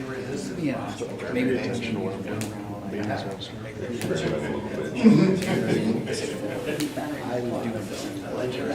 see where it is? Yeah, maybe it's I would do this. I like your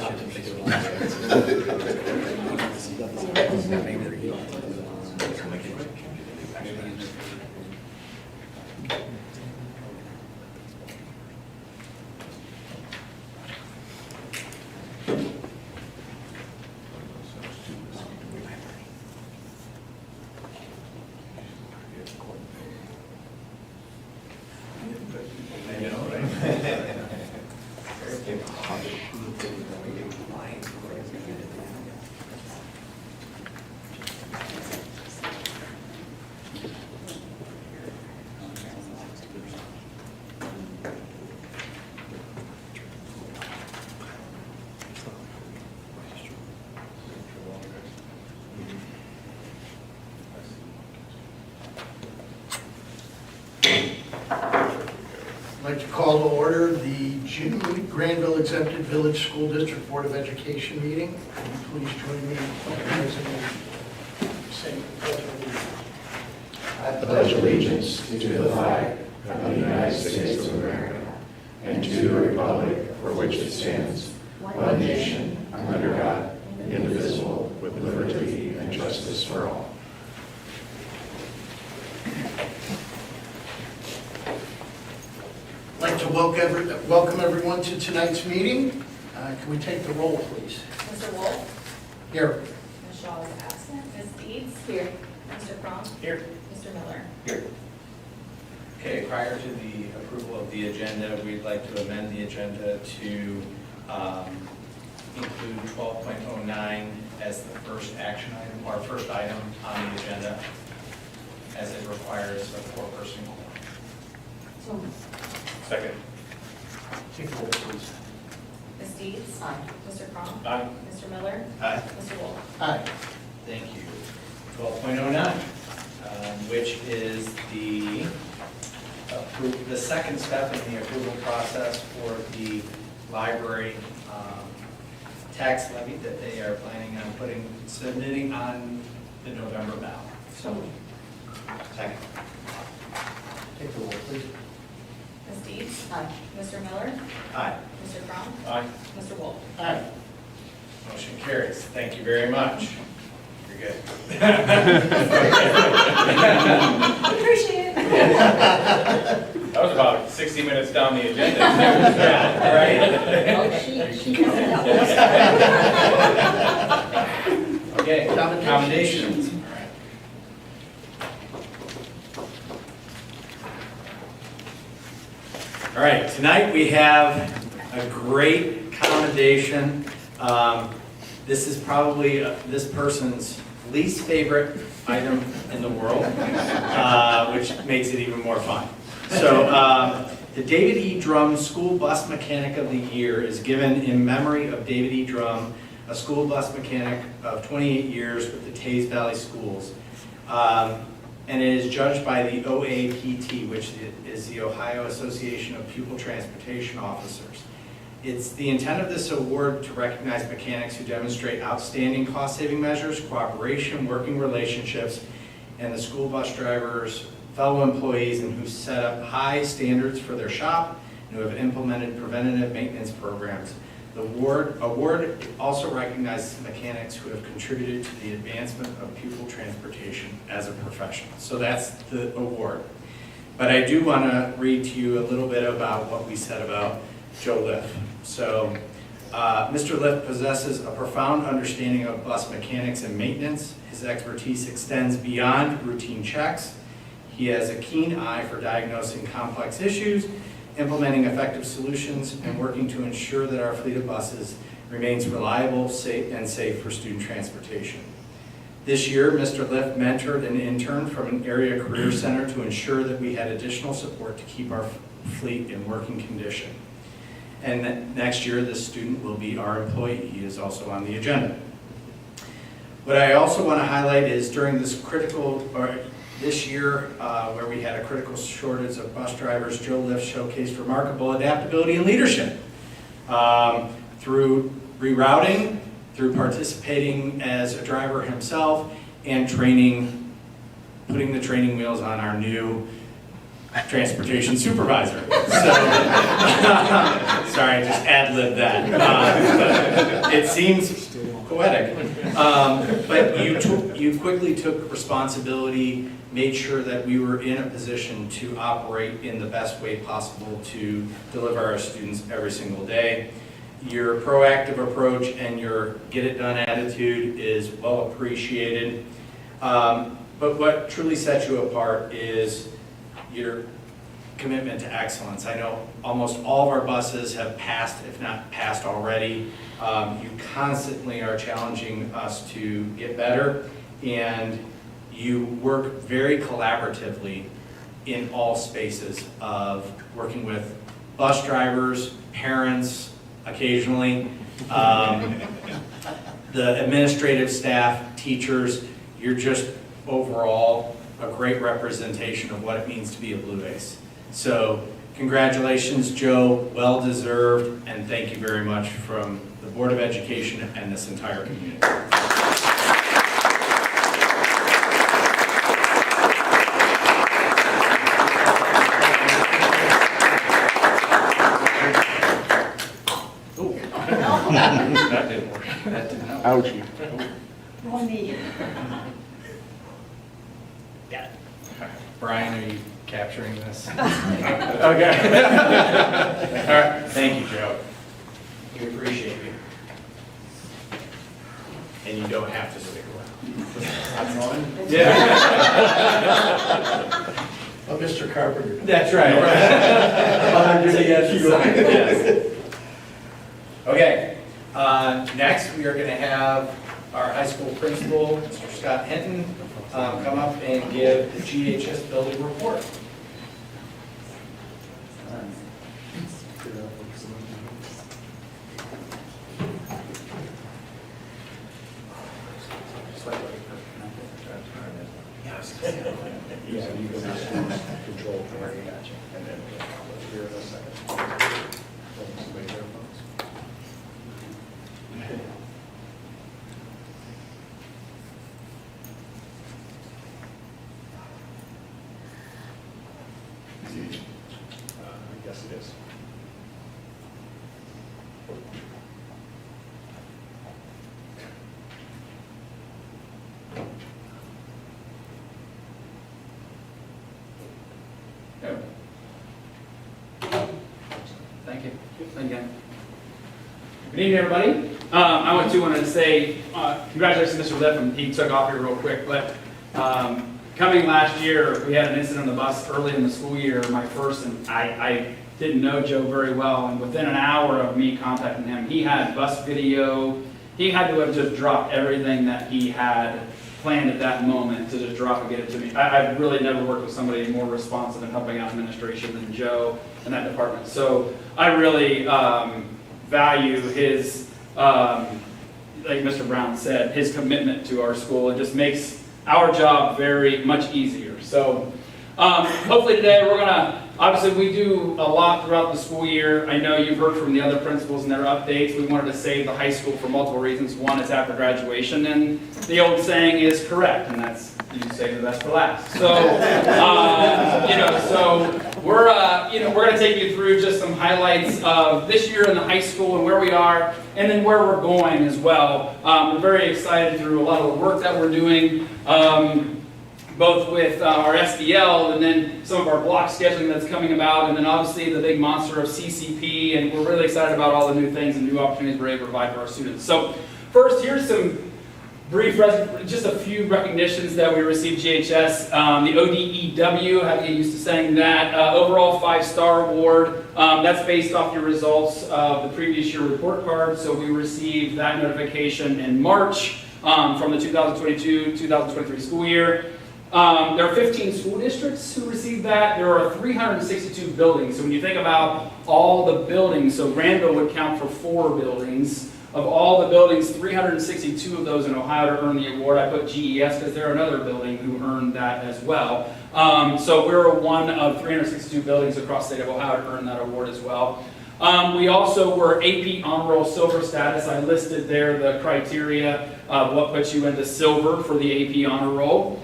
I'd like to call to order the June Granville Exempted Village School District Board of Education meeting. Will you please join me in recognizing and saying the pledge of allegiance. I pledge allegiance to the flag of the United States of America and to the republic for which it stands, one nation, under God, indivisible, with liberty and justice for all. I'd like to welcome everyone to tonight's meeting. Can we take the roll, please? Mr. Wolf? Here. Ms. Shaw is absent. Ms. Deeds? Here. Mr. Crum? Here. Mr. Miller? Here. Okay, prior to the approval of the agenda, we'd like to amend the agenda to include 12.09 as the first action item, or first item on the agenda, as it requires a four-person quorum. Second. Take the roll, please. Ms. Deeds? Aye. Mr. Crum? Aye. Mr. Miller? Aye. Mr. Wolf? Aye. Thank you. 12.09, which is the second step in the approval process for the library tax levy that they are planning on submitting on the November ballot. So, second. Take the roll, please. Ms. Deeds? Aye. Mr. Miller? Aye. Mr. Crum? Aye. Mr. Wolf? Aye. Motion carries. Thank you very much. You're good. Appreciate it. That was about 60 minutes down the agenda. Yeah, right? She has it out. Okay, commendations. All right, tonight we have a great commendation. This is probably this person's least favorite item in the world, which makes it even more fun. So the David E. Drum School Bus Mechanic of the Year is given in memory of David E. Drum, a school bus mechanic of 28 years with the Tays Valley Schools. And it is judged by the OAPT, which is the Ohio Association of Pupil Transportation Officers. It's the intent of this award to recognize mechanics who demonstrate outstanding cost-saving measures, cooperation, working relationships, and the school bus drivers, fellow employees, and who set up high standards for their shop and who have implemented preventative maintenance programs. The award also recognizes mechanics who have contributed to the advancement of pupil transportation as a profession. So that's the award. But I do want to read to you a little bit about what we said about Joe Liff. So Mr. Liff possesses a profound understanding of bus mechanics and maintenance. His expertise extends beyond routine checks. He has a keen eye for diagnosing complex issues, implementing effective solutions, and working to ensure that our fleet of buses remains reliable, safe for student transportation. This year, Mr. Liff mentored an intern from an area career center to ensure that we had additional support to keep our fleet in working condition. And next year, this student will be our employee. He is also on the agenda. What I also want to highlight is during this this year, where we had a critical shortage of bus drivers, Joe Liff showcased remarkable adaptability and leadership through rerouting, through participating as a driver himself, and training putting the training wheels on our new transportation supervisor. So, sorry, I just ad-libbed that. It seems poetic. But you quickly took responsibility, made sure that we were in a position to operate in the best way possible to deliver our students every single day. Your proactive approach and your get-it-done attitude is well appreciated. But what truly sets you apart is your commitment to excellence. I know almost all of our buses have passed, if not passed already. You constantly are challenging us to get better, and you work very collaboratively in all spaces of working with bus drivers, parents, occasionally, the administrative staff, teachers. You're just overall a great representation of what it means to be a Blue Ace. So congratulations, Joe, well deserved, and thank you very much from the Board of Education and this entire community. That didn't work. Ouchie. Wrong knee. Got it. Brian, are you capturing this? Okay. All right. Thank you, Joe. We appreciate you. And you don't have to stick around. I'm going? Yeah. Oh, Mr. Carpenter. That's right. Other duty as assigned, yes. Okay, next we are going to have our high school principal, Mr. Scott Hinton, come up and give the GHS building report. Yeah, you can ask them control for it. And then here in a second. Somebody there, folks? I guess it is. Thank you. Again. Good evening, everybody. I want to say congratulations to Mr. Lippman. He took off here real quick, but coming last year, we had an incident on the bus early in the school year, my first, and I didn't know Joe very well, and within an hour of me contacting him, he had bus video. He had to have just dropped everything that he had planned at that moment to just drop and get it to me. I've really never worked with somebody more responsive and helping out administration than Joe in that department. So I really value his, like Mr. Brown said, his commitment to our school. It just makes our job very much easier. So hopefully today we're gonna, obviously we do a lot throughout the school year. I know you've heard from the other principals and their updates. We wanted to save the high school for multiple reasons. One, it's after graduation, and the old saying is correct, and that's, you save the best for last. So, so we're gonna take you through just some highlights of this year in the high school and where we are, and then where we're going as well. We're very excited through a lot of the work that we're doing, both with our SDL and then some of our block scheduling that's coming about, and then obviously the big monster of CCP, and we're really excited about all the new things and new opportunities we're able to provide for our students. So first, here's some brief, just a few recognitions that we received GHS. The ODEW, how to get used to saying that, overall 5-star award. That's based off your results of the previous year report card. So we received that notification in March from the 2022-2023 school year. There are 15 school districts who received that. There are 362 buildings. So when you think about all the buildings, so Granville would count for 4 buildings. Of all the buildings, 362 of those in Ohio to earn the award. I put GES because they're another building who earned that as well. So we're one of 362 buildings across the state of Ohio to earn that award as well. We also were AP Honor Roll Silver status. I listed there the criteria of what puts you into silver for the AP Honor Roll.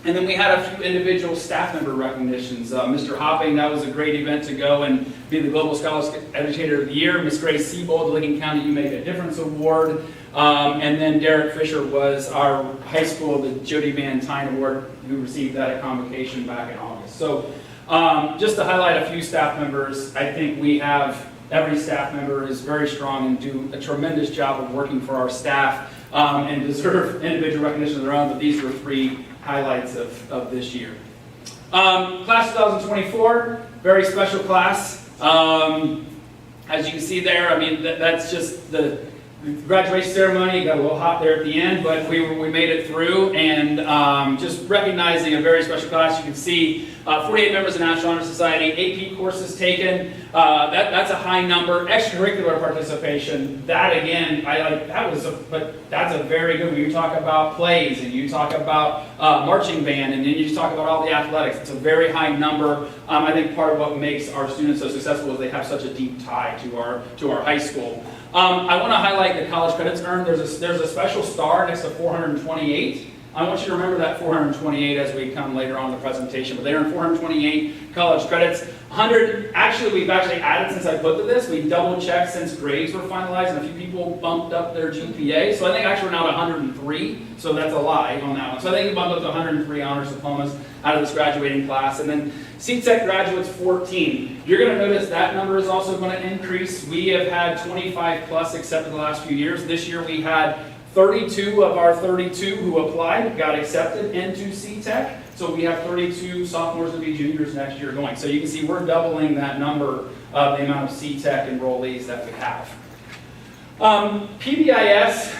And then we had a few individual staff member recognitions. Mr. Hopping, that was a great event to go and be the Global Scholarship Educator of the Year. Ms. Grace Siebold, the Licking County You Make a Difference Award. And then Derek Fisher was our high school, the Jody Van Tyne Award, who received that at convocation back in August. So just to highlight a few staff members, I think we have, every staff member is very strong and do a tremendous job of working for our staff and deserve individual recognition of their own, but these were 3 highlights of this year. Class 2024, very special class. As you can see there, I mean, that's just the graduation ceremony. It got a little hot there at the end, but we made it through, and just recognizing a very special class. You can see 48 members of the National Honor Society, AP courses taken. That's a high number. Extracurricular participation. That again, but that's a very good. When you talk about plays and you talk about marching band, and then you talk about all the athletics. It's a very high number. I think part of what makes our students so successful is they have such a deep tie to our high school. I want to highlight the college credits earned. There's a special star next to 428. I want you to remember that 428 as we come later on in the presentation. But they earned 428 college credits. 100, we've actually added since I put to this. We double checked since grades were finalized, and a few people bumped up their GPA. So I think actually we're now at 103. So that's a lie on that one. So I think we bumped up to 103 honors diplomas out of this graduating class. And then CTEC graduates 14. You're going to notice that number is also going to increase. We have had 25 plus accepted the last few years. This year we had 32 of our 32 who applied got accepted into CTEC. So we have 32 sophomores and juniors next year going. So you can see we're doubling that number of the amount of CTEC enrollees that we have. PBIS,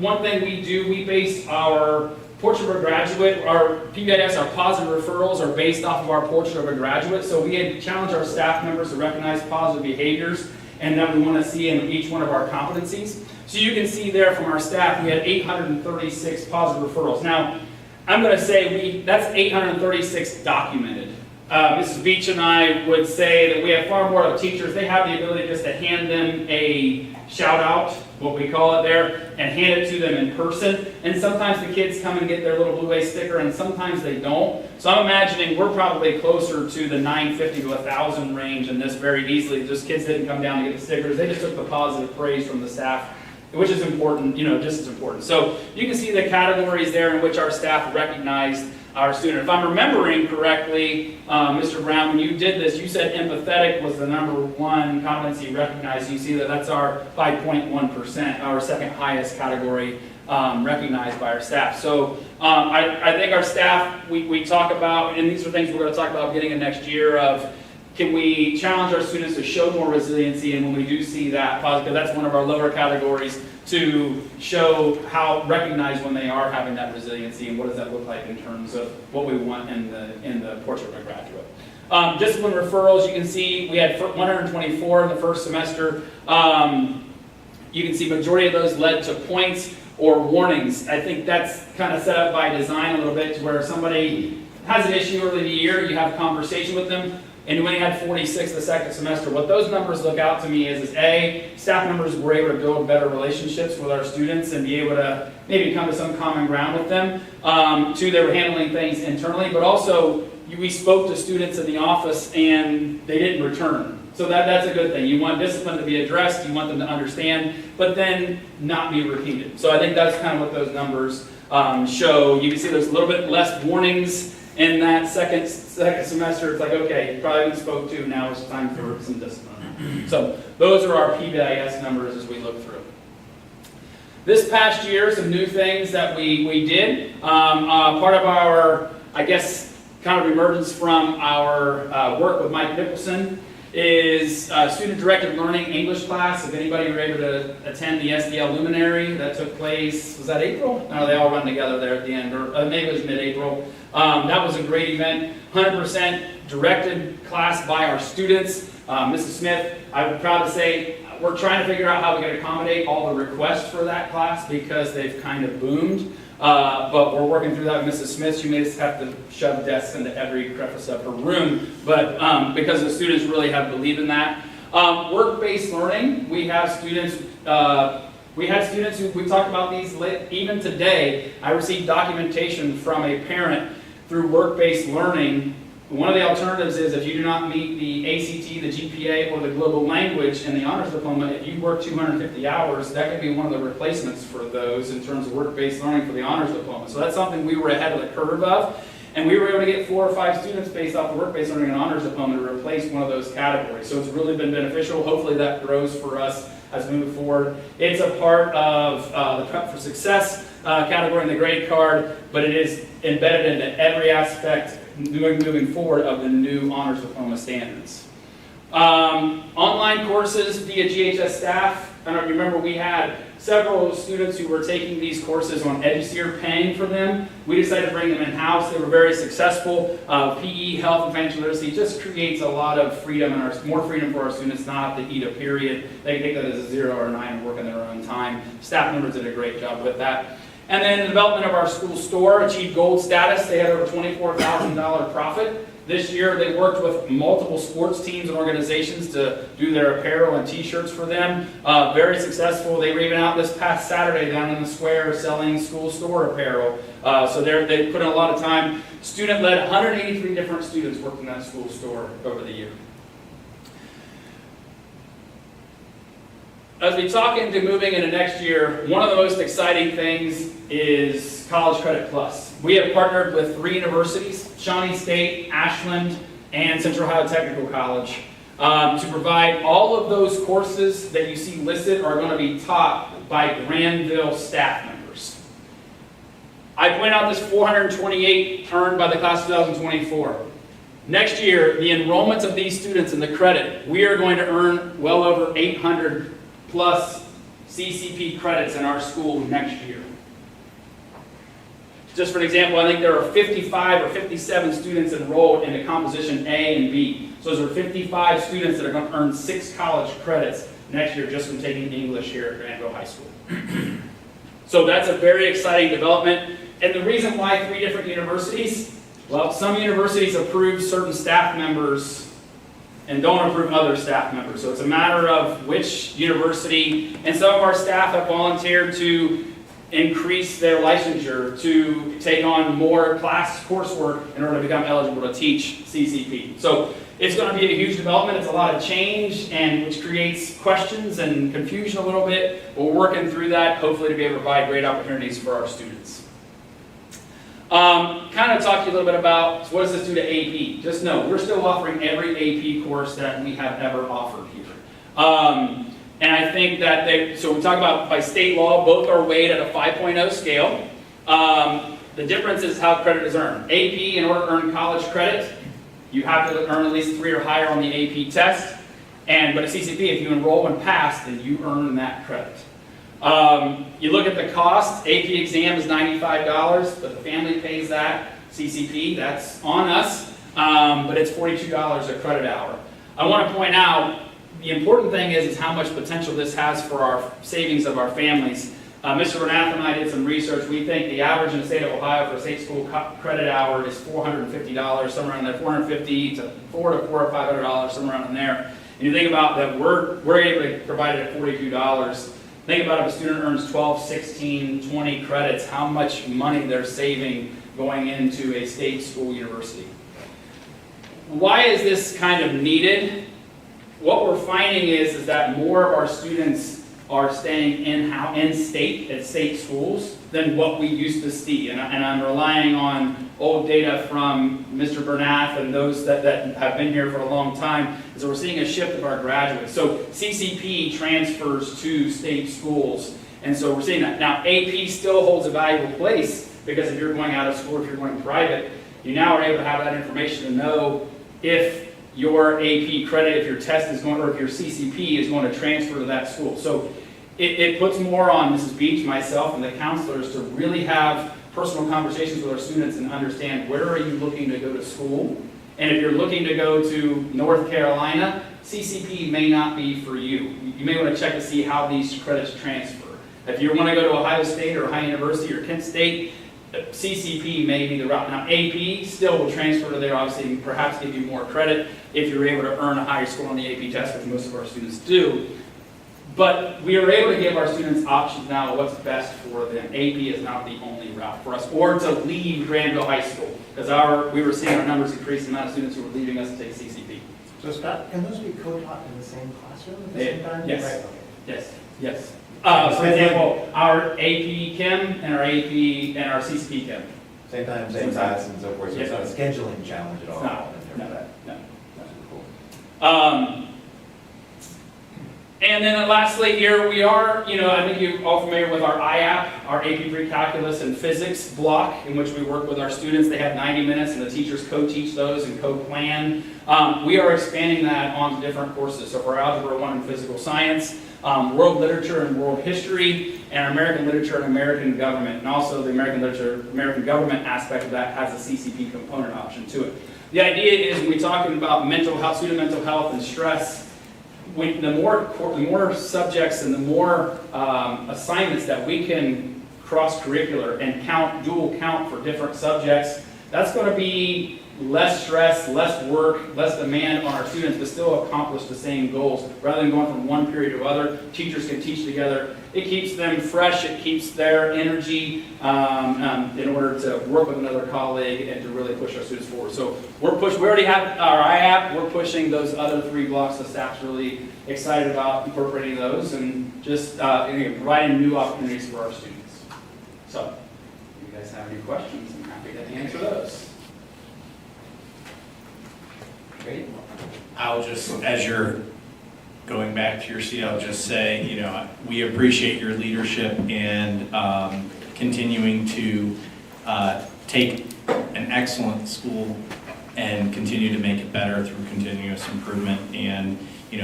one thing we do, we base our Portrait of a Graduate, our PBIS, our positive referrals are based off of our Portrait of a Graduate. So we had challenged our staff members to recognize positive behaviors and that we want to see in each one of our competencies. So you can see there from our staff, we had 836 positive referrals. Now, I'm going to say that's 836 documented. Mrs. Beach and I would say that we have far more of teachers. They have the ability just to hand them a shout out, what we call it there, and hand it to them in person. And sometimes the kids come and get their little Blue A sticker, and sometimes they don't. So I'm imagining we're probably closer to the 950 to 1,000 range in this very easily. Just kids didn't come down to get the stickers. They just took the positive praise from the staff, which is important, just as important. So you can see the categories there in which our staff recognized our student. If I'm remembering correctly, Mr. Brown, when you did this, you said empathetic was the #1 competency recognized. You see that that's our 5.1%, our second highest category recognized by our staff. So I think our staff, we talk about, and these are things we're going to talk about getting in next year of, can we challenge our students to show more resiliency, and when we do see that positive, that's one of our lower categories, to show how recognize when they are having that resiliency, and what does that look like in terms of what we want in the Portrait of a Graduate. Discipline referrals, you can see we had 124 in the first semester. You can see majority of those led to points or warnings. I think that's kind of set up by design a little bit, to where somebody has an issue early in the year, you have a conversation with them, and we only had 46 the second semester. What those numbers look out to me is A, staff members were able to build better relationships with our students and be able to maybe come to some common ground with them. 2, they were handling things internally, but also we spoke to students in the office and they didn't return. So that's a good thing. You want discipline to be addressed, you want them to understand, but then not be repeated. So I think that's kind of what those numbers show. You can see there's a little bit less warnings in that second semester. It's like, okay, you probably been spoke to, now it's time for some discipline. So those are our PBIS numbers as we look through. This past year, some new things that we did. Part of our, I guess, kind of emergence from our work with Mike Nicholson is student-directed learning English class. If anybody were able to attend the SDL Luminary, that took place, was that April? No, they all run together there at the end, or maybe it was mid-April. That was a great event, 100% directed class by our students. Mrs. Smith, I'm proud to say, we're trying to figure out how we can accommodate all the requests for that class because they've kind of boomed. But we're working through that with Mrs. Smith. She made us have to shove desks into every crevice of her room, but because the students really have believed in that. Work-based learning, we have students We had students who, we talked about these, even today, I received documentation from a parent through work-based learning. One of the alternatives is if you do not meet the ACT, the GPA, or the global language in the honors diploma, if you work 250 hours, that could be one of the replacements for those in terms of work-based learning for the honors diploma. So that's something we were ahead of the curve of, and we were able to get 4 or 5 students based off the work-based learning and honors diploma to replace one of those categories. So it's really been beneficial. Hopefully that grows for us as we move forward. It's a part of the Prep for Success category in the grade card, but it is embedded into every aspect moving forward of the new honors diploma standards. Online courses via GHS staff. I don't remember, we had several students who were taking these courses on EduSeer paying for them. We decided to bring them in-house. They were very successful. PE, health, and financial literacy just creates a lot of freedom and more freedom for our students not to eat a period. They can take that as a 0 or a 9 and work in their own time. Staff members did a great job with that. And then the development of our school store achieved gold status. They had over $24,000 profit. This year they worked with multiple sports teams and organizations to do their apparel and t-shirts for them. Very successful. They were even out this past Saturday down in the square selling school store apparel. So they put in a lot of time. Student-led, 183 different students worked in that school store over the year. As we talk into moving into next year, one of the most exciting things is College Credit Plus. We have partnered with 3 universities, Shawnee State, Ashland, and Central Ohio Technical College, to provide all of those courses that you see listed are going to be taught by Granville staff members. I point out this 428 earned by the class of 2024. Next year, the enrollments of these students in the credit, we are going to earn well over 800 plus CCP credits in our school next year. Just for an example, I think there are 55 or 57 students enrolled in the composition A and B. So those are 55 students that are going to earn 6 college credits next year just from taking English here at Granville High School. So that's a very exciting development. And the reason why 3 different universities, well, some universities approve certain staff members and don't approve other staff members. So it's a matter of which university, and some of our staff have volunteered to increase their licensure to take on more class coursework in order to become eligible to teach CCP. So it's going to be a huge development. It's a lot of change, and which creates questions and confusion a little bit. We're working through that, hopefully to be able to provide great opportunities for our students. Kind of talk to you a little bit about what does this do to AP. Just know, we're still offering every AP course that we have ever offered here. And I think that so we talk about by state law, both are weighed at a 5.0 scale. The difference is how credit is earned. AP, in order to earn college credit, you have to earn at least 3 or higher on the AP test. But at CCP, if you enroll and pass, then you earn that credit. You look at the cost, AP exam is $95, but the family pays that. CCP, that's on us, but it's $42 a credit hour. I want to point out, the important thing is how much potential this has for our savings of our families. Mr. Bernath and I did some research. We think the average in the state of Ohio for a state school credit hour is $450, somewhere around there, $450 to $400 or $500, somewhere around in there. And you think about that, we're able to provide it at $42. Think about if a student earns 12, 16, 20 credits, how much money they're saving going into a state school university. Why is this kind of needed? What we're finding is that more of our students are staying in-state at state schools than what we used to see. And I'm relying on old data from Mr. Bernath and those that have been here for a long time, is that we're seeing a shift of our graduates. So CCP transfers to state schools, and so we're seeing that. Now AP still holds a valuable place, because if you're going out of school, if you're going private, you now are able to have that information to know if your AP credit, if your test is going, or if your CCP is going to transfer to that school. So it puts more on Mrs. Beach, myself, and the counselors to really have personal conversations with our students and understand where are you looking to go to school. And if you're looking to go to North Carolina, CCP may not be for you. You may want to check to see how these credits transfer. If you want to go to Ohio State or Ohio University or Kent State, CCP may be the route. Now AP still will transfer to there, obviously, and perhaps give you more credit if you're able to earn a higher score on the AP test, which most of our students do. But we are able to give our students options now of what's best for them. AP is not the only route for us, or to leave Granville High School, because we were seeing our numbers increase, the amount of students who were leaving us to take CCP. So Scott, can those be co-taught in the same classroom at the same time? Yes. Right, okay. Yes, yes. For example, our AP Chem and our AP and our CCP Chem. Same time, same class and so forth, so it's Yeah. not a scheduling challenge at all. It's not, in terms no, of that. no. Cool. And then lastly here, we are, I think you're all familiar with our IAP, our AP Pre-Calculus and Physics block, in which we work with our students. They have 90 minutes and the teachers co-teach those and co-plan. We are expanding that onto different courses. So for Algebra 1 and Physical Science, World Literature and World History, and American Literature and American Government. And also the American Literature, American Government aspect of that has a CCP component option to it. The idea is when we're talking about mental health, student mental health and stress, the more subjects and the more assignments that we can cross-curricular and dual count for different subjects, that's going to be less stress, less work, less demand on our students, but still accomplish the same goals. Rather than going from one period to other, teachers can teach together. It keeps them fresh, it keeps their energy in order to work with another colleague and to really push our students forward. So we already have our IAP, we're pushing those other 3 blocks. The staff's really excited about incorporating those and just providing new opportunities for our students. So, if you guys have any questions, I'm happy to answer those. Great. I'll just, as you're going back to your seat, I'll just say, we appreciate your leadership and continuing to take an excellent school and continue to make it better through continuous improvement. And, you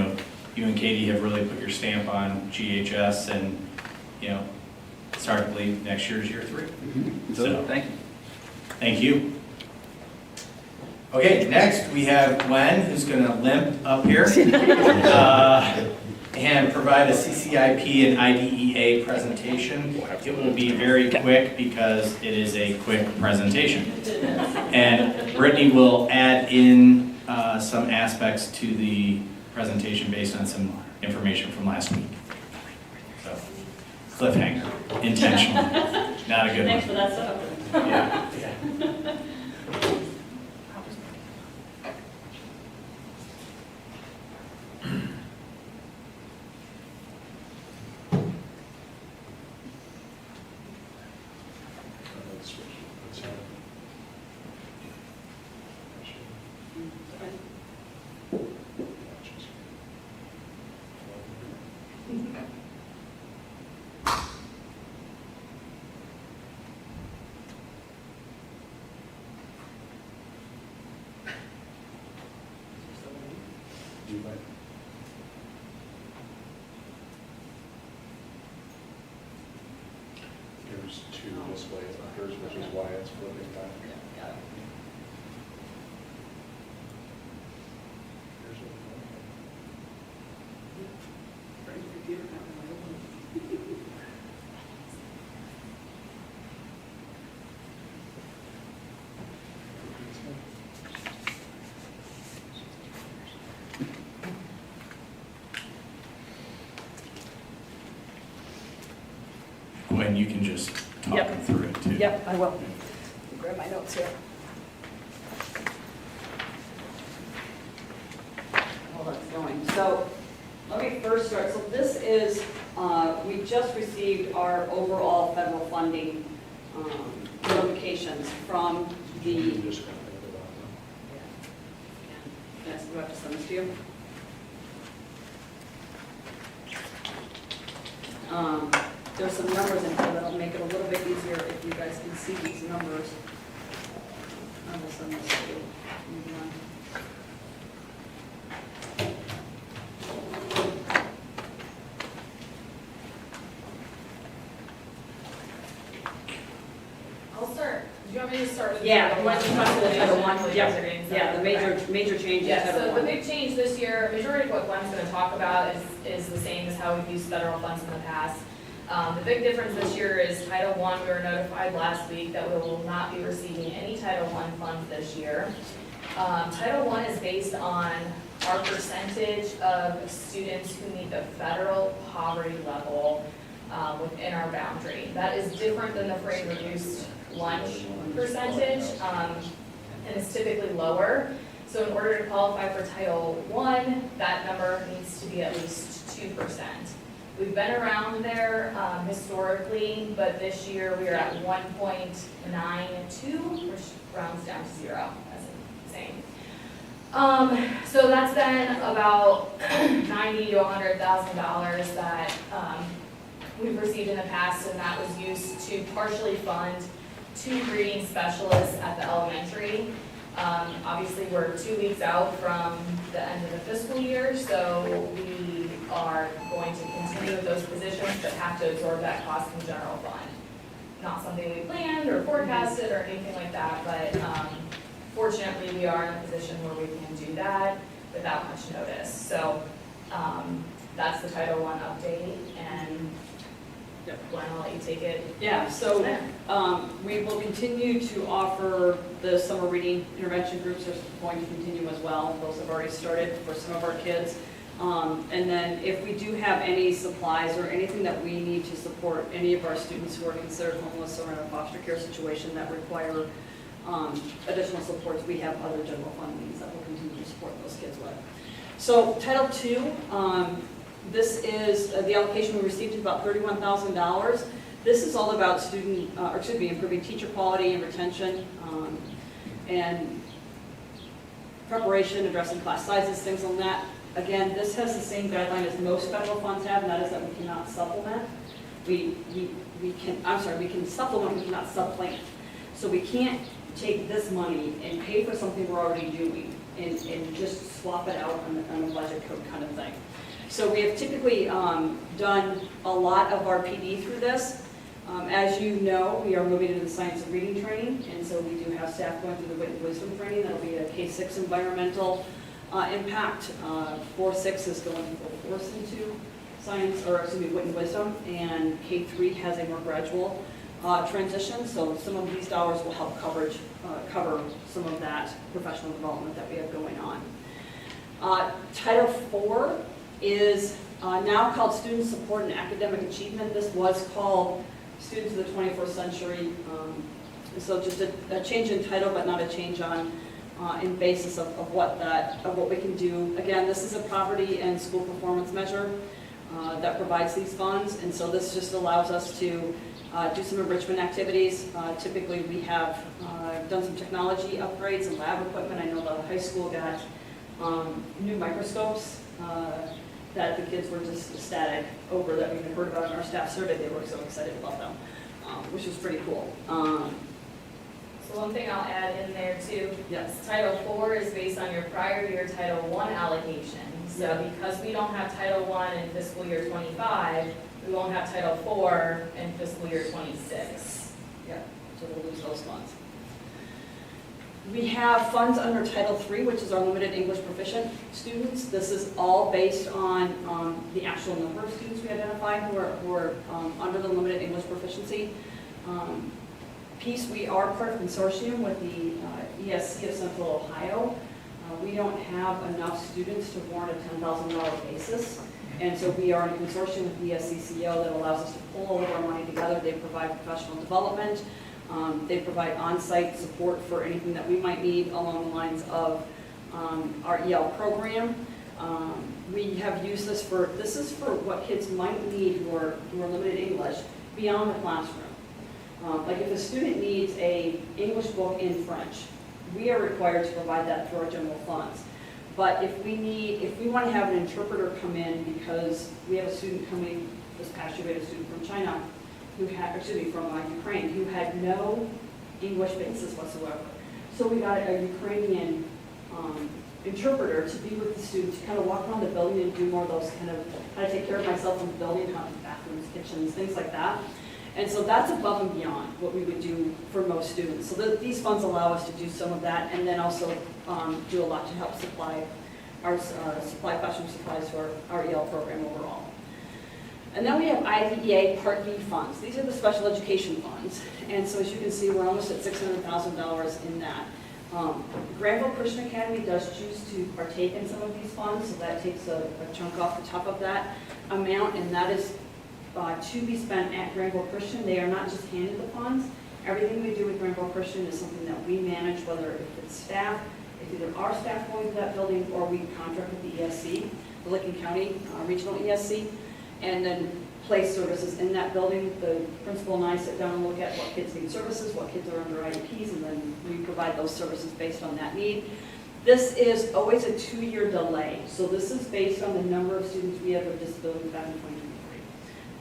and Katie have really put your stamp on GHS, and, it's hard to believe next year's year 3. So, Thank you. thank you. Okay, next we have Gwen, who's going to limp up here and provide a CCIP and IDEA presentation. It will be very quick because it is a quick presentation. And Brittany will add in some aspects to the presentation based on some information from last week. So, cliffhanger, intentional, not a good one. Thanks for that stuff. Yeah. There's 2 display markers, which is why it's flipping back. Gwen, you can just talk Yep. them through it too. Yep, I will. Grab my notes here. Hold on, it's going. So let me first start. So this is, we just received our overall federal funding notifications from the, You just gotta think about yes, do I have to send this to you? There's some numbers in here that'll make it a little bit easier if you guys can see these numbers. I will send this to you. I'll start. Do you want me to start with? Yeah, why don't you talk to the Title I? Like Yeah, yesterday and yeah, the stuff? major changes. Yeah, Title so I. the big change this year, majority of what Gwen's gonna talk about is the same as how we've used federal funds in the past. The big difference this year is Title I, we were notified last week that we will not be receiving any Title I funds this year. Title I is based on our percentage of students who meet the federal poverty level within our boundary. That is different than the free and reduced lunch percentage, and it's typically lower. So in order to qualify for Title I, that number needs to be at least 2%. We've been around there historically, but this year we are at 1.92, which rounds down to 0, as in same. So that's been about $90,000 to $100,000 that we've received in the past, and that was used to partially fund 2 reading specialists at the elementary. Obviously, we're 2 weeks out from the end of the fiscal year, so we are going to continue with those positions, but have to absorb that cost in general fund. Not something we planned or forecasted or anything like that, but fortunately, we are in a position where we can do that without much notice. So that's the Title I update, and Glenn, I'll let you take it. Yeah, so we will continue to offer the summer reading intervention groups. Are going to continue as well. Those have already started for some of our kids. And then if we do have any supplies or anything that we need to support any of our students who are considered homeless or in a foster care situation that require additional supports, we have other general fund means that will continue to support those kids with. So Title II, this is, the allocation we received is about $31,000. This is all about improving teacher quality and retention, and preparation, addressing class sizes, things on that. Again, this has the same guideline as most federal funds have, and that is that we cannot supplement. We can supplement, we cannot supplant. So we can't take this money and pay for something we're already doing and just swap it out on a budget code kind of thing. So we have typically done a lot of our PD through this. As you know, we are moving into the science of reading training, and so we do have staff going through the Wit and Wisdom training. That'll be a K-6 environmental impact. 4-6 is going full force into science, or excuse me, Wit and Wisdom, and K-3 has a more gradual transition. So some of these dollars will help cover some of that professional development that we have going on. Title IV is now called Student Support and Academic Achievement. This was called Students of the 21st Century. So just a change in title, but not a change in basis of what we can do. Again, this is a poverty and school performance measure that provides these funds, and so this just allows us to do some enrichment activities. Typically, we have done some technology upgrades and lab equipment. I know the high school got new microscopes that the kids were just ecstatic over, that we had heard about in our staff survey. They were so excited about them, which was pretty cool. So one thing I'll add in there too. Yes. Title IV is based on your prior year Title I allocation. So because we don't have Title I in fiscal year 25, we won't have Title IV in fiscal year 26. Yeah, so we'll lose those funds. We have funds under Title III, which is our limited English proficient students. This is all based on the actual number of students we identify who are under the limited English proficiency piece. We are part of a consortium with the ESC of Central Ohio. We don't have enough students to warrant a $10,000 basis. And so we are in a consortium with the ESCCO that allows us to pull all of our money together. They provide professional development. They provide on-site support for anything that we might need along the lines of our EL program. We have used this is for what kids might need who are limited English beyond the classroom. Like if a student needs an English book in French, we are required to provide that through our general funds. But if we want to have an interpreter come in because we have a student coming this past year, we had a student from China from Ukraine, who had no English basis whatsoever. So we got a Ukrainian interpreter to be with the students, to kind of walk around the building and do more of those kind of, how to take care of myself in the building, how to bathrooms, kitchens, things like that. And so that's above and beyond what we would do for most students. So these funds allow us to do some of that, and then also do a lot to help supply classroom supplies for our EL program overall. And then we have IDEA Part B funds. These are the special education funds. And so as you can see, we're almost at $600,000 in that. Granville Christian Academy does choose to partake in some of these funds, so that takes a chunk off the top of that amount, and that is to be spent at Granville Christian. They are not just handed the funds. Everything we do with Granville Christian is something that we manage, whether it's staff, it's either our staff going to that building, or we contract with the ESC, the Licking County Regional ESC, and then place services in that building. The principal and I sit down and look at what kids need services, what kids are under IEPs, and then we provide those services based on that need. This is always a 2-year delay, so this is based on the number of students we have with disabilities back in 2023.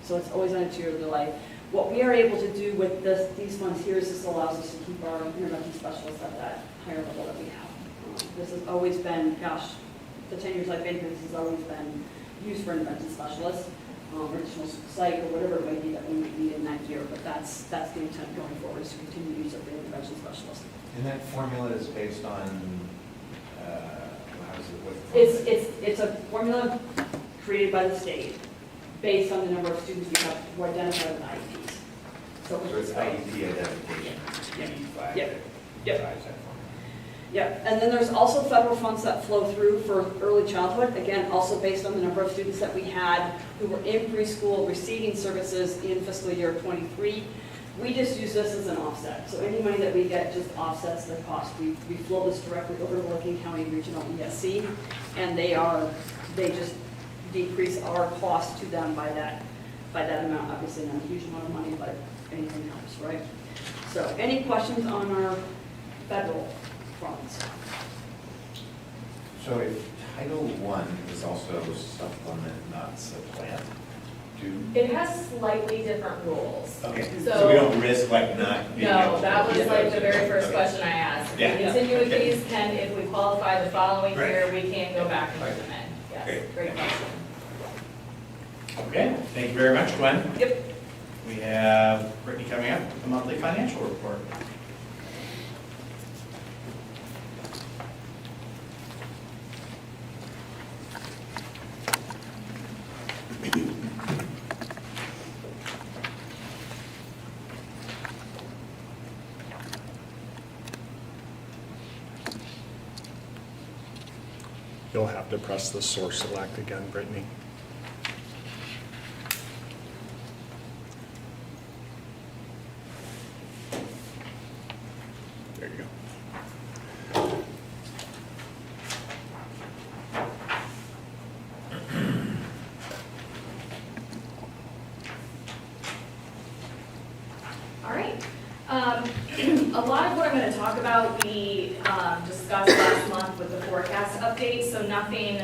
So it's always on a 2-year delay. What we are able to do with these funds here is this allows us to keep our intervention specialists at that higher level that we have. This has always been, gosh, the 10 years I've been here, this has always been used for intervention specialists, or additional psych, or whatever it may be that we might need in that year, but that's the intent going forward, is to continue use of the intervention specialist. And that formula is based on, how is it, what? It's a formula created by the state, based on the number of students we have who are identified with IEPs. So it's IEP identification. Yep. Yep. Yeah, and then there's also federal funds that flow through for early childhood, again, also based on the number of students that we had who were in preschool receiving services in fiscal year '23. We just use this as an offset, so any money that we get just offsets the cost. We flow this directly over to Licking County Regional ESC, and they just decrease our cost to them by that amount. Obviously not a huge amount of money, but anything helps, right? So any questions on our federal funds? So if Title I is also supplement, not supplant, It has slightly different rules. okay, So- so we don't risk like not being able No, to. that was like the very first Okay. question I asked. If we Yeah. continue with these, if we qualify the following Right. year, we can go back and Right. put them in. Yes, Great. great question. Okay, thank you very much, Gwen. Yep. We have Brittany coming up with the monthly financial report. You'll have to press the source select again, Brittany. There you go. All right. A lot of what I'm going to talk about, we discussed last month with the forecast update, so nothing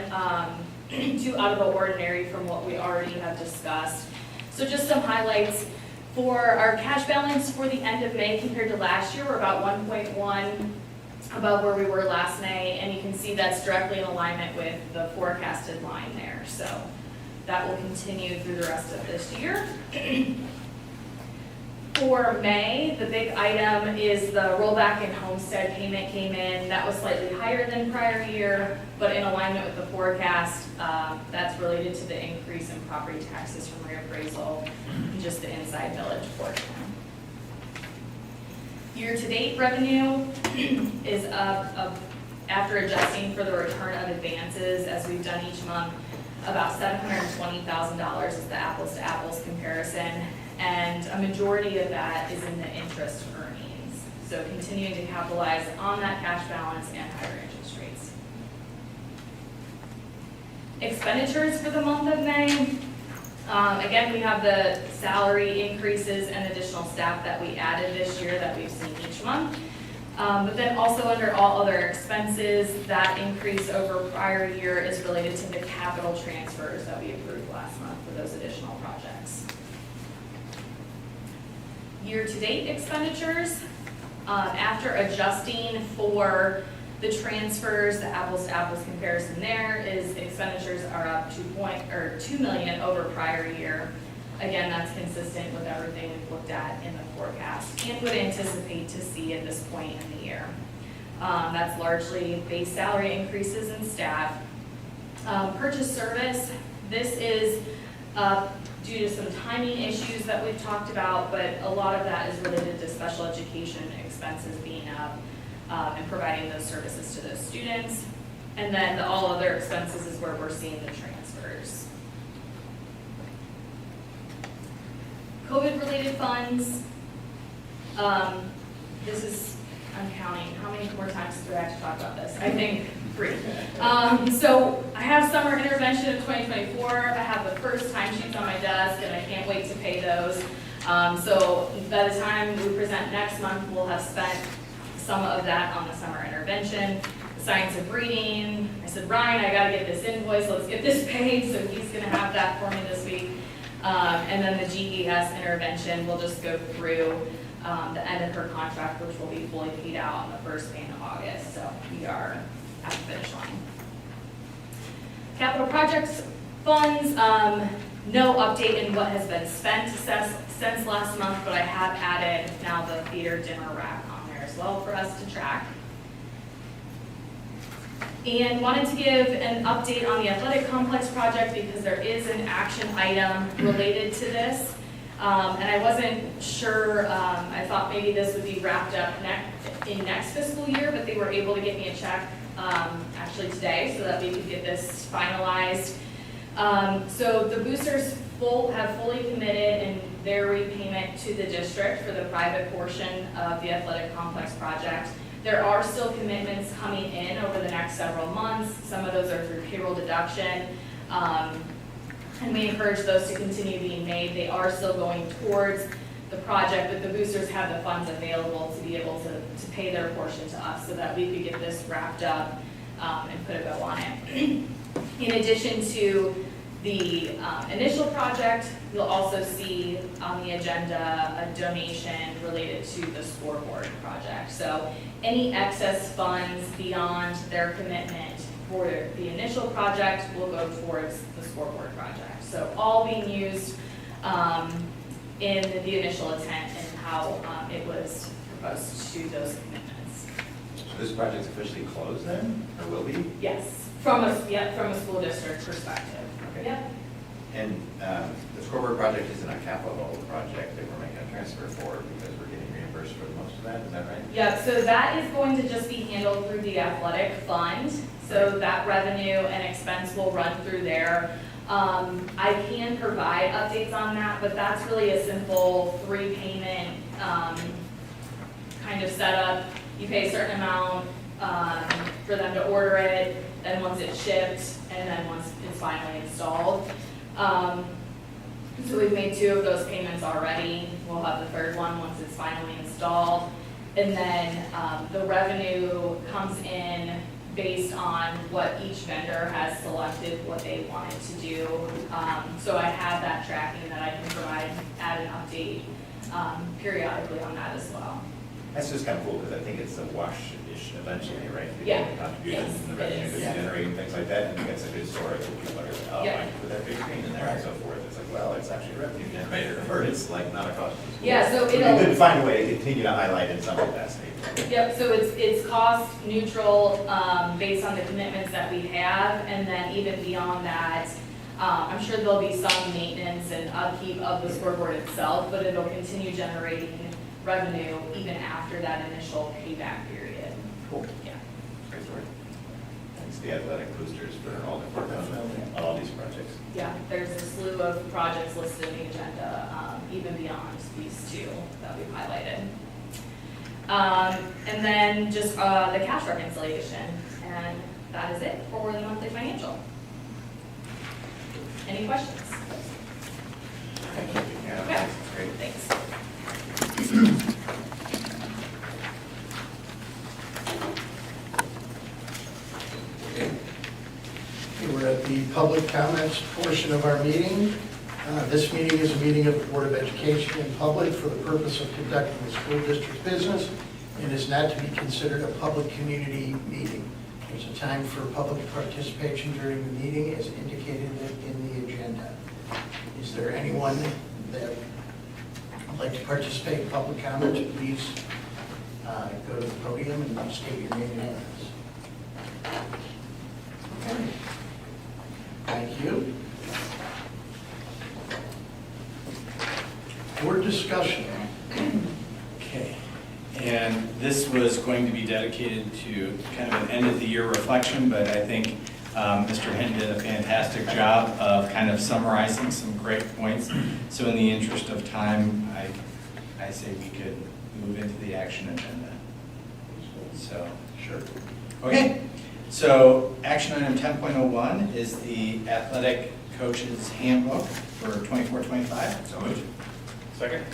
too out of the ordinary from what we already have discussed. So just some highlights. For our cash balance for the end of May compared to last year, we're about 1.1 above where we were last May, and you can see that's directly in alignment with the forecasted line there. So that will continue through the rest of this year. For May, the big item is the rollback in homestead payment came in. That was slightly higher than prior year, but in alignment with the forecast. That's related to the increase in property taxes from reappraisal, just the inside village portion. Year-to-date revenue is up, after adjusting for the return of advances, as we've done each month, about $720,000 is the apples-to-apples comparison. And a majority of that is in the interest earnings. So continuing to capitalize on that cash balance and higher interest rates. Expenditures for the month of May. Again, we have the salary increases and additional staff that we added this year that we've seen each month. But then also under all other expenses, that increase over prior year is related to the capital transfers that we approved last month for those additional projects. Year-to-date expenditures, after adjusting for the transfers, the apples-to-apples comparison there is expenditures are up $2 million over prior year. Again, that's consistent with everything we've looked at in the forecast and would anticipate to see at this point in the year. That's largely base salary increases in staff. Purchase service, this is due to some timing issues that we've talked about, but a lot of that is related to special education expenses being up. and providing those services to those students. And then the all other expenses is where we're seeing the transfers. COVID-related funds, this is, I'm counting, how many more times do I have to talk about this? I think 3. So I have summer intervention of 2024, I have the first timesheets on my desk, and I can't wait to pay those. So by the time we present next month, we'll have spent some of that on the summer intervention. The science of reading, I said, Brian, I gotta get this invoice, let's get this paid, so he's gonna have that for me this week. And then the GES intervention, we'll just go through the end of her contract, which will be fully paid out on the first day of August, so we are at the finish line. Capital projects funds, no update in what has been spent since last month, but I have added now the theater dinner rack on there as well for us to track. And wanted to give an update on the athletic complex project because there is an action item related to this. And I wasn't sure, I thought maybe this would be wrapped up in next fiscal year, but they were able to get me a check actually today so that we could get this finalized. So the boosters have fully committed in their repayment to the district for the private portion of the athletic complex project. There are still commitments coming in over the next several months. Some of those are through payroll deduction. And we encourage those to continue being made. They are still going towards the project, but the boosters have the funds available to be able to pay their portion to us so that we could get this wrapped up and put a bow on it. In addition to the initial project, you'll also see on the agenda a donation related to the scoreboard project. So any excess funds beyond their commitment for the initial project will go towards the scoreboard project. So all being used in the initial intent and how it was proposed to those commitments. So this project's officially closed then, or will be? Yes, from a school district perspective. Okay. Yep. And the scoreboard project isn't a capital project that we're making a transfer for because we're getting reimbursed for most of that, is that right? Yeah, so that is going to just be handled through the athletic fund. So that revenue and expense will run through there. I can provide updates on that, but that's really a simple 3-payment kind of setup. You pay a certain amount for them to order it, then once it's shipped, and then once it's finally installed. So we've made 2 of those payments already. We'll have the 3rd one once it's finally installed. And then the revenue comes in based on what each vendor has selected, what they wanted to do. So I have that tracking that I can provide, add an update periodically on that as well. That's just kind of cool because I think it's a wash-ish eventually, right? You Yeah. get the contributions and the Yes, revenue it that's is. generating, things like that, and you get some good stories where people are like, oh, Yeah. I can put that big screen in there and so forth. It's like, well, it's actually revenue generated, or it's like not a cost to the school. Yeah, so It'd be it'll- good to find a way to continue to highlight in some capacity. Yep, so it's cost neutral based on the commitments that we have, and then even beyond that, I'm sure there'll be some maintenance and upkeep of the scoreboard itself, but it'll continue generating revenue even after that initial payback period. Cool. Yeah. Great story. Thanks to the athletic boosters for all the work on all these projects. Yeah, there's a slew of projects listed in the agenda, even beyond these 2 that we've highlighted. And then just the cash reconciliation, and that is it for the monthly financial. Any questions? Thank you. Yeah, Okay. that's great. Thanks. We're at the public comments portion of our meeting. This meeting is a meeting of the Board of Education in public for the purpose of conducting the school district business and is not to be considered a public community meeting. There's a time for public participation during the meeting as indicated in the agenda. Is there anyone that would like to participate in public comments? Please go to the podium and state your name and address. Okay. Thank you. Board discussion. Okay, and this was going to be dedicated to kind of an end-of-the-year reflection, but I think Mr. Hinton did a fantastic job of kind of summarizing some great points. So in the interest of time, I say we could move into the action agenda. So, Sure. okay. So action item 10.01 is the athletic coaches handbook for 24-25. So moved. Second?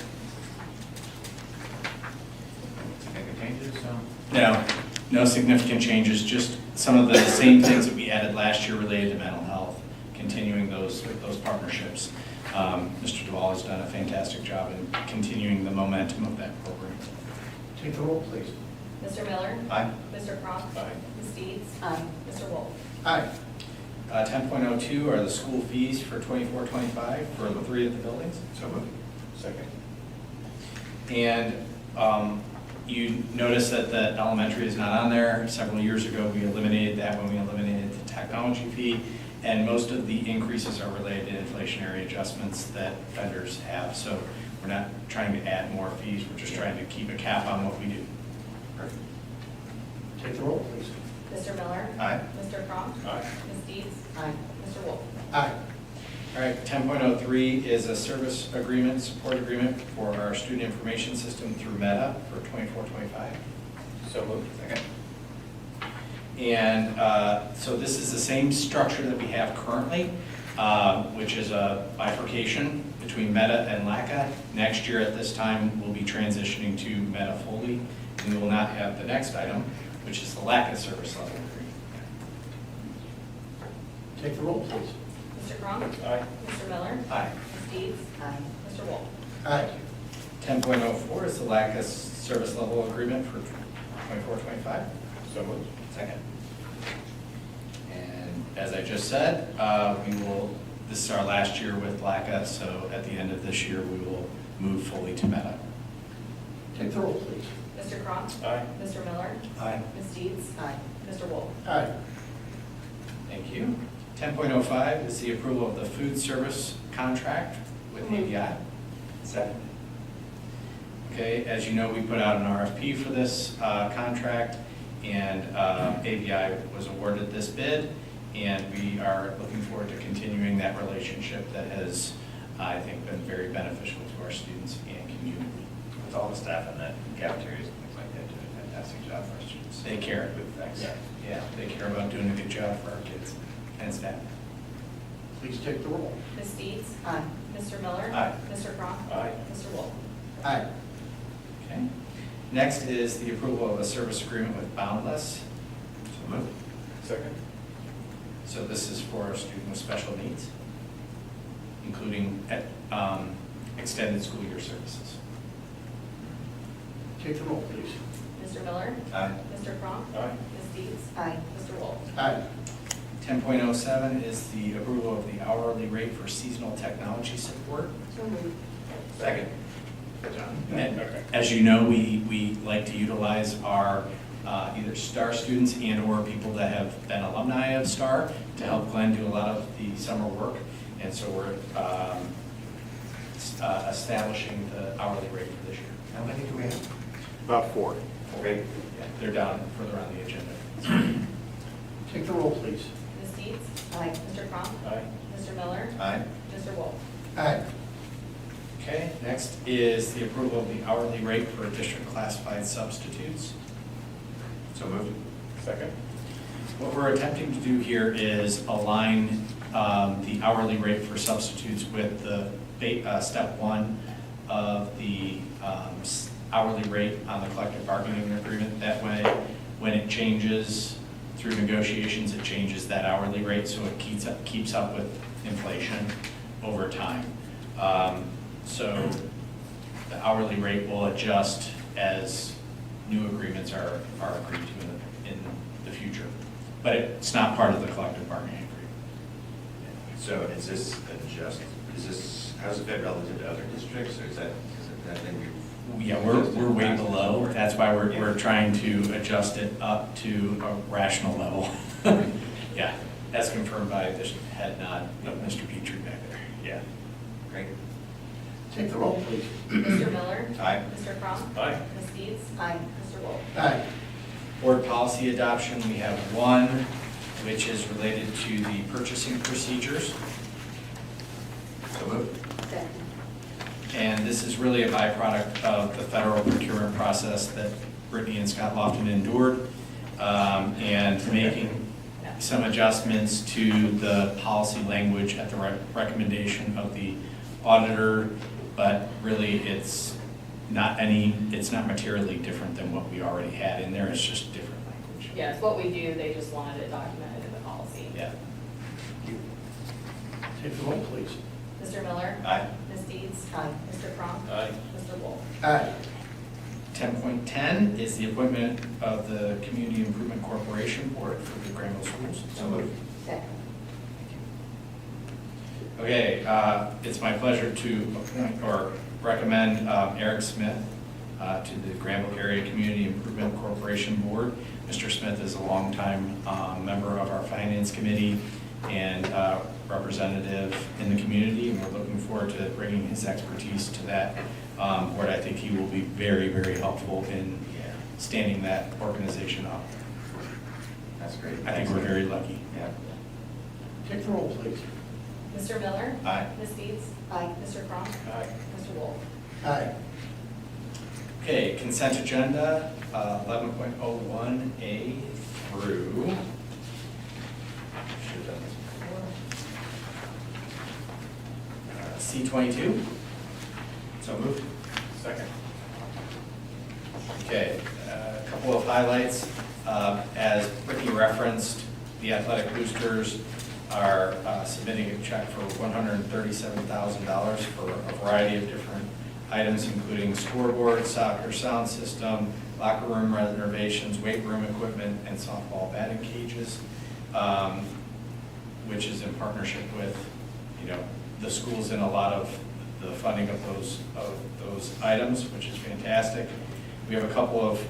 Significant changes, so? No, no significant changes, just some of the same things that we added last year related to mental health, continuing those partnerships. Mr. Duvall has done a fantastic job in continuing the momentum of that program. Take the roll, please. Mr. Miller? Aye. Mr. Cronk? Aye. Ms. Deeds? Aye. Mr. Wolf? Aye. 10.02 are the school fees for 24-25 for the 3 of the buildings. So moved. Second? And you notice that the elementary is not on there. Several years ago, we eliminated that when we eliminated the technology fee. And most of the increases are related to inflationary adjustments that vendors have. So we're not trying to add more fees, we're just trying to keep a cap on what we do. Perfect. Take the roll, please. Mr. Miller? Aye. Mr. Cronk? Aye. Ms. Deeds? Aye. Mr. Wolf? Aye. All right, 10.03 is a service agreement, support agreement for our student information system through Meta for 24-25. So moved. Second. And so this is the same structure that we have currently, which is a bifurcation between Meta and LACA. Next year at this time, we'll be transitioning to Meta fully, and we will not have the next item, which is the LACA service level agreement. Take the roll, please. Mr. Cronk? Aye. Mr. Miller? Aye. Ms. Deeds? Aye. Mr. Wolf? Aye. 10.04 is the LACA service level agreement for 24-25. So moved. Second. And as I just said, this is our last year with LACA, so at the end of this year, we will move fully to Meta. Take the roll, please. Mr. Cronk? Aye. Mr. Miller? Aye. Ms. Deeds? Aye. Mr. Wolf? Aye. Thank you. 10.05 is the approval of the food service contract with ABI. Second. Okay, as you know, we put out an RFP for this contract, and ABI was awarded this bid, and we are looking forward to continuing that relationship that has, I think, been very beneficial to our students and community. With all the staff in the cafeterias and things like that, do a fantastic job for our students. They care. With thanks. Yeah, they care about doing a good job for our kids and staff. Please take the roll. Ms. Deeds? Aye. Mr. Miller? Aye. Mr. Cronk? Aye. Mr. Wolf? Aye. Okay. Next is the approval of a service agreement with Boundless. So moved. Second? So this is for a student with special needs, including extended school year services. Take the roll, please. Mr. Miller? Aye. Mr. Cronk? Aye. Ms. Deeds? Aye. Mr. Wolf? Aye. 10.07 is the approval of the hourly rate for seasonal technology support. So moved. Second. Good job. And Okay. as you know, we like to utilize our either STAR students and/or people that have been alumni of STAR to help Glenn do a lot of the summer work. And so we're establishing the hourly rate for this year. How many do we have? About 4. Okay. Yeah, they're down further on the agenda. Take the roll, please. Ms. Deeds? Aye. Mr. Cronk? Aye. Mr. Miller? Aye. Mr. Wolf? Aye. Okay, next is the approval of the hourly rate for district classified substitutes. So moved. Second? What we're attempting to do here is align the hourly rate for substitutes with the step 1 of the hourly rate on the collective bargaining agreement. That way, when it changes through negotiations, it changes that hourly rate, so it keeps up with inflation over time. So the hourly rate will adjust as new agreements are agreed to in the future. But it's not part of the collective bargaining agreement. So is this, how does it fit relative to other districts, or is that thing we? Yeah, we're way below. That's why we're trying to adjust it up to a rational level. Yeah, as confirmed by the head nod of Mr. Petrie back there. Yeah. Great. Take the roll, please. Mr. Miller? Aye. Mr. Crum? Aye. Ms. Deeds? Aye. Mr. Wolf? Aye. Board policy adoption, we have one, which is related to the purchasing procedures. So moved. Second. And this is really a byproduct of the federal procurement process that Brittany and Scott Lofton endured, and making some adjustments to the policy language at the recommendation of the auditor, but really it's not materially different than what we already had in there, it's just different language. Yeah, it's what we do, they just wanted it documented in the policy. Yeah. Take the roll, please. Mr. Miller? Aye. Ms. Deeds? Aye. Mr. Crum? Aye. Mr. Wolf? Aye. 10.10 is the appointment of the Community Improvement Corporation Board for the Granville Schools. So moved. Second. Okay, it's my pleasure to appoint or recommend Eric Smith to the Granville Area Community Improvement Corporation Board. Mr. Smith is a longtime member of our Finance Committee and representative in the community, and we're looking forward to bringing his expertise to that board. I think he will be very, very helpful in standing that organization up. That's great. I think we're very lucky. Yeah. Take the roll, please. Mr. Miller? Aye. Ms. Deeds? Aye. Mr. Crum? Aye. Mr. Wolf? Aye. Okay, consent agenda, 11.01A through, should have done this before. C22. So moved. Second. Okay, a couple of highlights. As Brittany referenced, the athletic boosters are submitting a check for $137,000 for a variety of different items, including scoreboard, soccer sound system, locker room reservations, weight room equipment, and softball batting cages, which is in partnership with, the schools in a lot of the funding of those items, which is fantastic. We have a couple of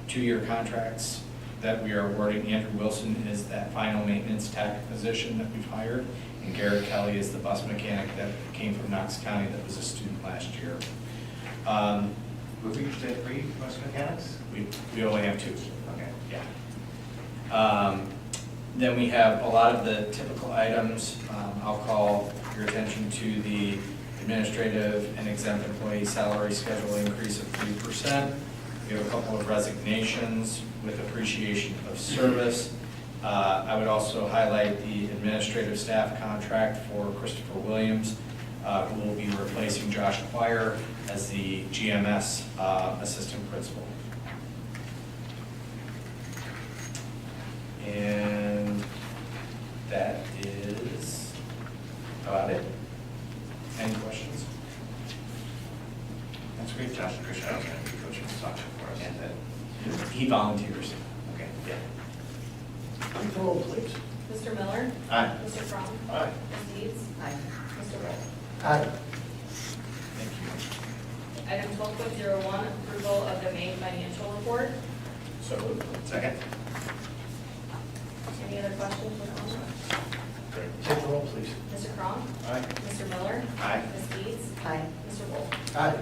two-year contracts that we are awarding. Andrew Wilson is that final maintenance tech position that we've hired, and Garrett Kelly is the bus mechanic that came from Knox County that was a student last year. Would we take 3 bus mechanics? We only have 2. Okay. Yeah. Then we have a lot of the typical items. I'll call your attention to the administrative and exempt employee salary schedule increase of 3%. We have a couple of resignations with appreciation of service. I would also highlight the administrative staff contract for Christopher Williams, who will be replacing Josh Quire as the GMS assistant principal. And that is about it. Any questions? That's great. Josh Christian is going to be coaching soccer for us. And He volunteers. okay. Yeah. Take the roll, please. Mr. Miller? Aye. Mr. Crum? Aye. Ms. Deeds? Aye. Mr. Wolf? Aye. Thank you. Item 12.01, approval of the May financial report. So moved. Second. Any other questions or comments? Great. Take the roll, please. Mr. Crum? Aye. Mr. Miller? Aye. Ms. Deeds? Aye. Mr. Wolf? Aye.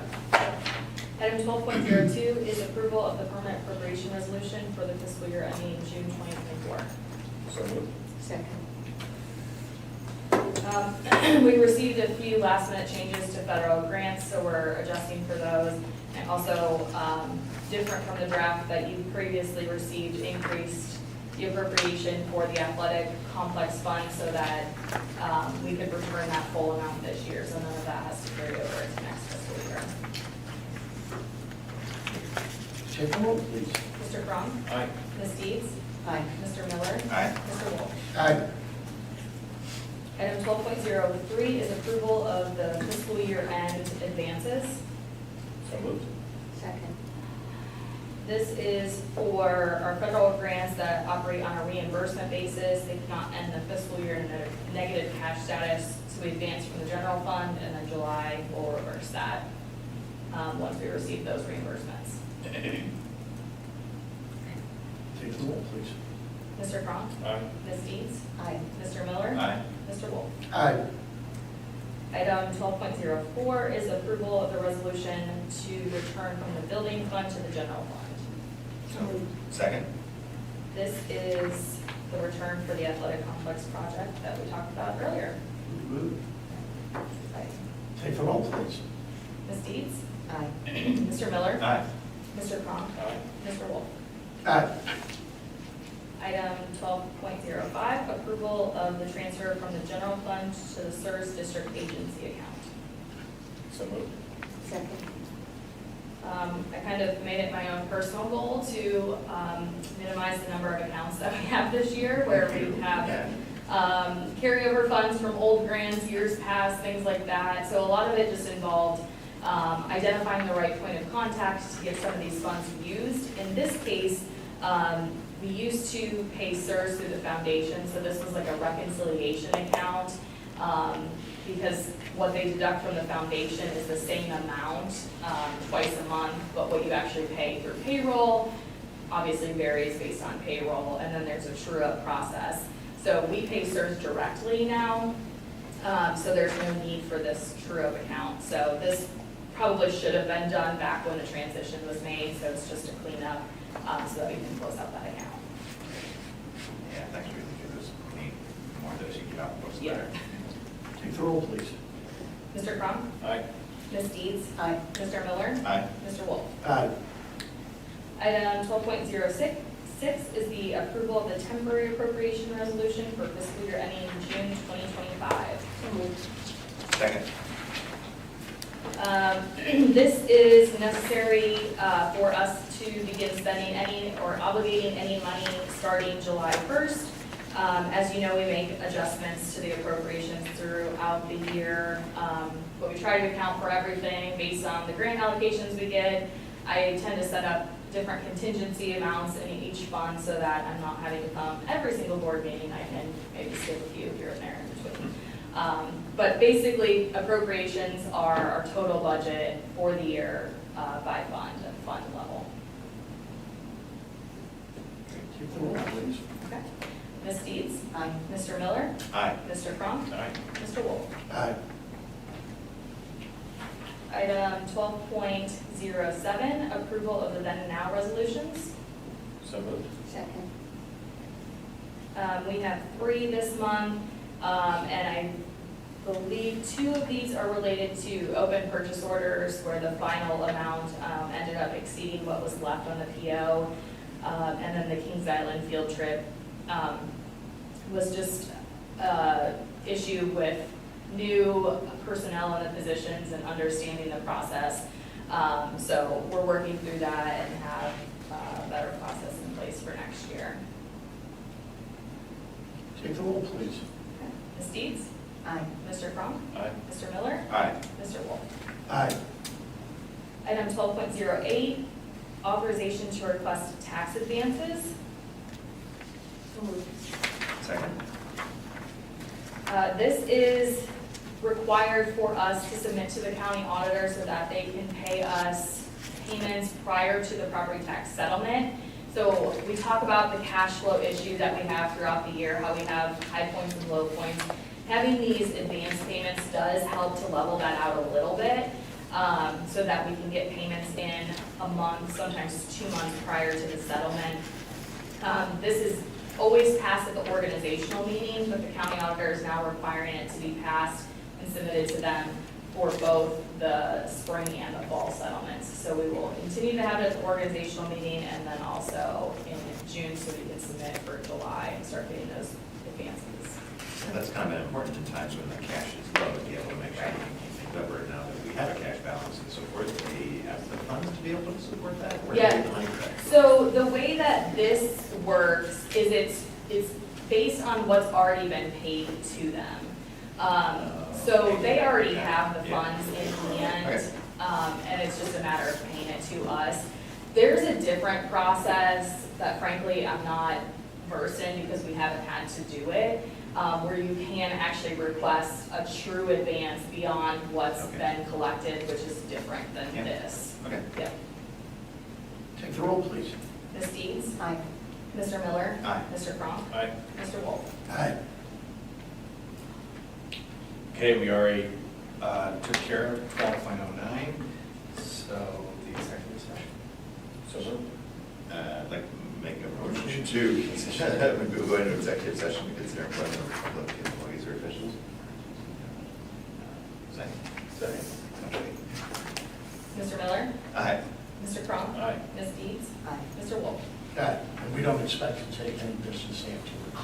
Item 12.02 is approval of the permanent appropriation resolution for the fiscal year ending June 2024. So moved. Second. We received a few last minute changes to federal grants, so we're adjusting for those. And also, different from the draft that you previously received, increased the appropriation for the athletic complex fund so that we could return that full amount this year, so none of that has to carry over into next fiscal year. Take the roll, please. Mr. Crum? Aye. Ms. Deeds? Aye. Mr. Miller? Aye. Mr. Wolf? Aye. Item 12.03 is approval of the fiscal year end advances. So moved. Second. This is for our federal grants that operate on a reimbursement basis. They cannot end the fiscal year in a negative cash status, so we advance from the general fund, and then July will reverse that once we receive those reimbursements. Take the roll, please. Mr. Cron? Aye. Ms. Deeds? Aye. Mr. Miller? Aye. Mr. Wolf? Aye. Item 12.04 is approval of the resolution to return from the building fund to the general fund. Second? This is the return for the athletic complex project that we talked about earlier. Take the roll, please. Ms. Deeds? Aye. Mr. Miller? Aye. Mr. Cronk? Aye. Mr. Wolf? Aye. Item 12.05, approval of the transfer from the general fund to the SERS district agency account. So moved. Second. I kind of made it my own personal goal to minimize the number of accounts that we have this year, where we have Yeah. carryover funds from old grants, years past, things like that. So a lot of it just involved identifying the right point of contact to get some of these funds used. In this case, we used to pay SERS through the foundation, so this was like a reconciliation account, because what they deduct from the foundation is the same amount twice a month, but what you actually pay through payroll obviously varies based on payroll, and then there's a true-up process. So we pay SERS directly now, so there's no need for this true-up account. So this probably should have been done back when the transition was made, so it's just a cleanup so that we can close out that account. Yeah, thanks, we do this, need more of those, you get out, what's Yeah. better. Take the roll, please. Mr. Cronk? Aye. Ms. Deeds? Aye. Mr. Miller? Aye. Mr. Wolf? Aye. Item 12.06 is the approval of the temporary appropriation resolution for fiscal year ending June 2025. Second? This is necessary for us to begin spending any or obligating any money starting July 1st. As you know, we make adjustments to the appropriations throughout the year, but we try to account for everything based on the grant allocations we get. I tend to set up different contingency amounts in each fund so that I'm not having to come every single board meeting. I can maybe skip a few here and there in between. But basically, appropriations are our total budget for the year by fund and fund level. Take the roll, please. Okay. Ms. Deeds? Aye. Mr. Miller? Aye. Mr. Cronk? Aye. Mr. Wolf? Aye. Item 12.07, approval of the then and now resolutions. So moved. Second. We have 3 this month, and I believe 2 of these are related to open purchase orders where the final amount ended up exceeding what was left on the PO. And then the Kings Island field trip was just issue with new personnel in the positions and understanding the process. So we're working through that and have a better process in place for next year. Take the roll, please. Ms. Deeds? Aye. Mr. Cronk? Aye. Mr. Miller? Aye. Mr. Wolf? Aye. Item 12.08, authorization to request tax advances. Second? This is required for us to submit to the county auditor so that they can pay us payments prior to the property tax settlement. So we talk about the cash flow issue that we have throughout the year, how we have high points and low points. Having these advance payments does help to level that out a little bit, so that we can get payments in a month, sometimes 2 months prior to the settlement. This is always passed at the organizational meeting, but the county auditor is now requiring it to be passed and submitted to them for both the spring and the fall settlements. So we will continue to have it at the organizational meeting and then also in June so we can submit for July and start getting those advances. And that's kind of important in times when the cash is low, to be able to make sure we can keep things covered. Now that we have a cash balance and so forth, do we have the funds to be able to support that? Where do we Yeah. get the money from? So the way that this works is it's based on what's already been paid to them. So they already have the funds in hand, Okay. and it's just a matter of paying it to us. There's a different process that frankly I'm not versed in because we haven't had to do it, where you can actually request a true advance beyond what's Okay. been collected, which is different than Yeah. this. Okay. Yep. Take the roll, please. Ms. Deeds? Aye. Mr. Miller? Aye. Mr. Cronk? Aye. Mr. Wolf? Aye. Okay, we already took care of 12.09, so the executive session. So, I'd like to make a motion to, we go into executive session to consider employment of public employees or officials. Second. Mr. Miller? Aye. Mr. Crum? Aye. Ms. Deeds? Aye. Mr. Wolf? And we don't expect to take any business after the